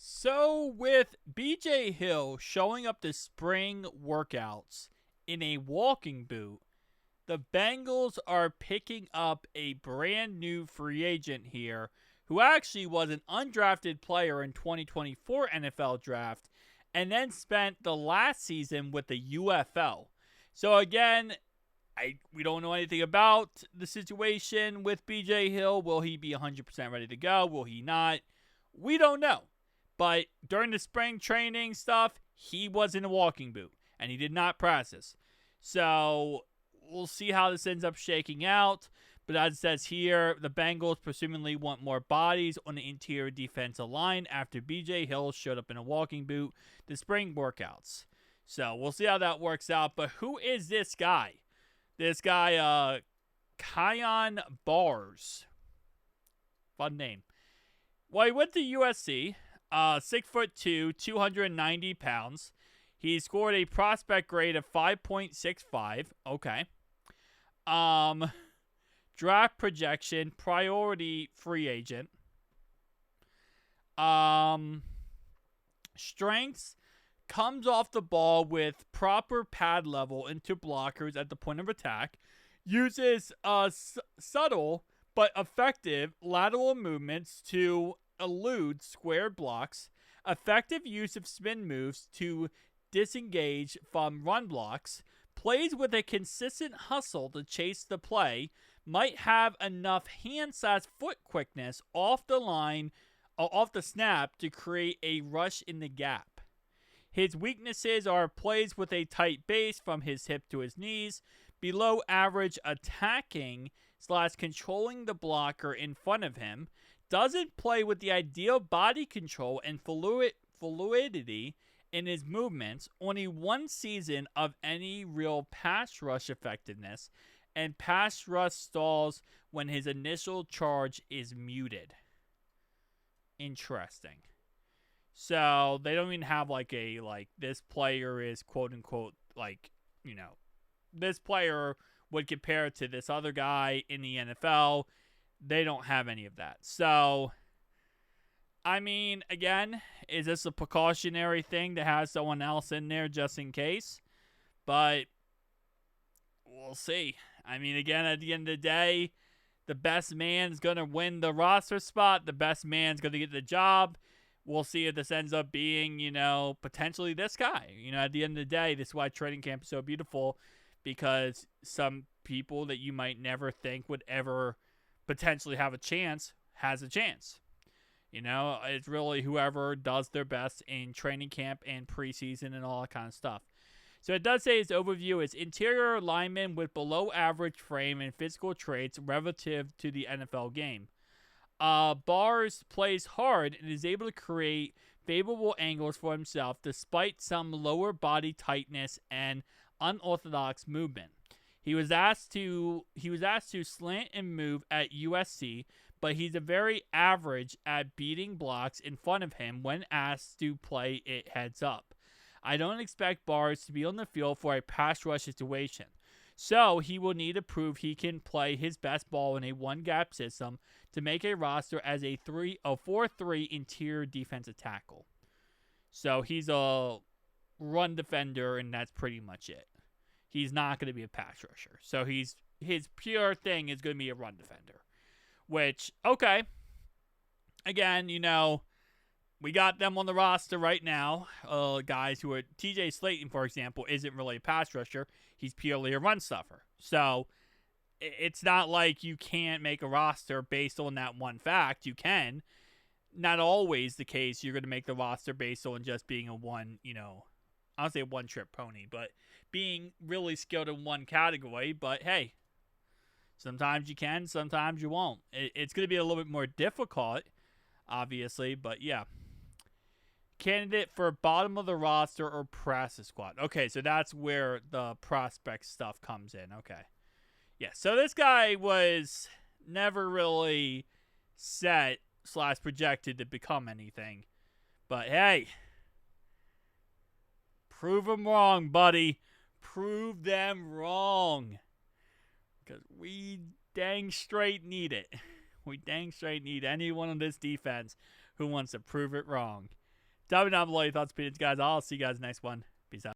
So, with BJ Hill showing up to spring workouts in a walking boot, the Bengals are picking up a brand new free agent here who actually was an undrafted player in 2024 NFL draft and then spent the last season with the UFL. So again, we don't know anything about the situation with BJ Hill. Will he be 100% ready to go? Will he not? We don't know. But during the spring training stuff, he was in a walking boot and he did not practice. So we'll see how this ends up shaking out. But as it says here, the Bengals presumably want more bodies on the interior defensive line after BJ Hill showed up in a walking boot to spring workouts. So we'll see how that works out. But who is this guy? This guy, Kion Bars. Fun name. Well, he went to USC. 6'2", 290 pounds. He scored a prospect grade of 5.65. Okay. Draft projection, priority free agent. Strengths, comes off the ball with proper pad level into blockers at the point of attack. Uses subtle but effective lateral movements to elude square blocks, effective use of spin moves to disengage from run blocks, plays with a consistent hustle to chase the play, might have enough hand/foot quickness off the line, off the snap to create a rush in the gap. His weaknesses are plays with a tight base from his hip to his knees, below average attacking / controlling the blocker in front of him, doesn't play with the ideal body control and fluidity in his movements, only one season of any real pass rush effectiveness, and pass rush stalls when his initial charge is muted. Interesting. So they don't even have this player is quote unquote this player would compare to this other guy in the NFL. They don't have any of that. So, I mean, again, is this a precautionary thing to have someone else in there just in case? But we'll see. I mean, again, at the end of the day, the best man's going to win the roster spot. The best man's going to get the job. We'll see if this ends up being, potentially this guy. At the end of the day, this is why training camp is so beautiful, because some people that you might never think would ever potentially have a chance has a chance. It's really whoever does their best in training camp and preseason and all that kind of stuff. So it does say his overview is interior lineman with below average frame and physical traits relative to the NFL game. Bars plays hard and is able to create favorable angles for himself despite some lower body tightness and unorthodox movement. He was asked to slant and move at USC, but he's a very average at beating blocks in front of him when asked to play it heads up. I don't expect Bars to be on the field for a pass rush situation, so he will need to prove he can play his best ball in a one-gap system to make a roster as a 4-3 interior defensive tackle. So he's a run defender, and that's pretty much it. He's not going to be a pass rusher. So his pure thing is going to be a run defender. Which, okay. Again, we got them on the roster right now. Guys who are... TJ Slayton, for example, isn't really a pass rusher. He's purely a run stuffer. So it's not like you can't make a roster based on that one fact. You can. Not always the case. You're going to make the roster based on just being a one, I don't say one-trick pony, but being really skilled in one category. But hey, sometimes you can, sometimes you won't. It's going to be a little bit more difficult, obviously, but yeah. Candidate for bottom of the roster or practice squad. Okay, so that's where the prospect stuff comes in. Okay. Yeah, so this guy was never really set / projected to become anything. But hey, prove them wrong, buddy. Prove them wrong. Because we dang straight need it. We dang straight need anyone on this defense who wants to prove it wrong. Tell me down below your thoughts, opinions, guys. I'll see you guys next one. Peace out.